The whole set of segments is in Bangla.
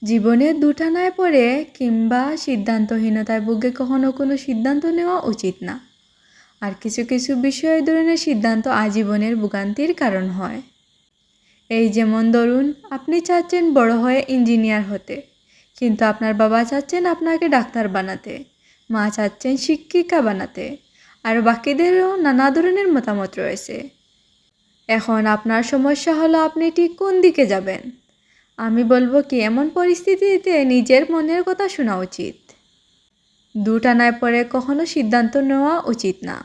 জীবনে দুটানায় পড়ে কিংবা সিদ্ধান্তহীনতায় ভুগে কখনো কোনো সিদ্ধান্ত নেওয়া উচিত না। আর কিছু কিছু বিষয় এই ধরনের সিদ্ধান্ত আজীবনের ভোগান্তির কারণ হয়। এই যেমন ধরুন, আপনি চাচ্ছেন বড় হয়ে ইঞ্জিনিয়ার হতে, কিন্তু আপনার বাবা চাচ্ছেন আপনাকে ডাক্তার বানাতে, মা চাচ্ছেন শিক্ষিকা বানাতে, আর বাকিদেরও নানা ধরনের মতামত রয়েছে। এখন আপনার সমস্যা হলো আপনি ঠিক কোন দিকে যাবেন। আমি বলবো কি, এমন পরিস্থিতিতে নিজের মনের কথা শোনা উচিত। দুটানায় পড়ে কখনো সিদ্ধান্ত নেওয়া উচিত না,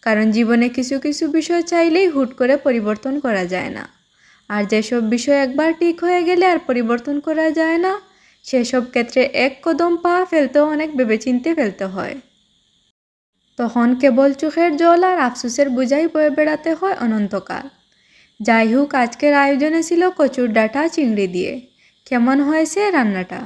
কারণ জীবনে কিছু কিছু বিষয় চাইলেই হুট করে পরিবর্তন করা যায় না। আর যেসব বিষয় একবার ঠিক হয়ে গেলে আর পরিবর্তন করা যায় না, সেসব ক্ষেত্রে এক কদম পা ফেলতেও অনেক ভেবেচিন্তে ফেলতে হয়। তখন কেবল চোখের জল আর আফসোসের বোঝাই বয়ে বেড়াতে হয় অনন্তকাল। যাই হোক, আজকের আয়োজনে ছিল কচুর ডাঁটা চিংড়ি দিয়ে। কেমন হয়েছে রান্নাটা?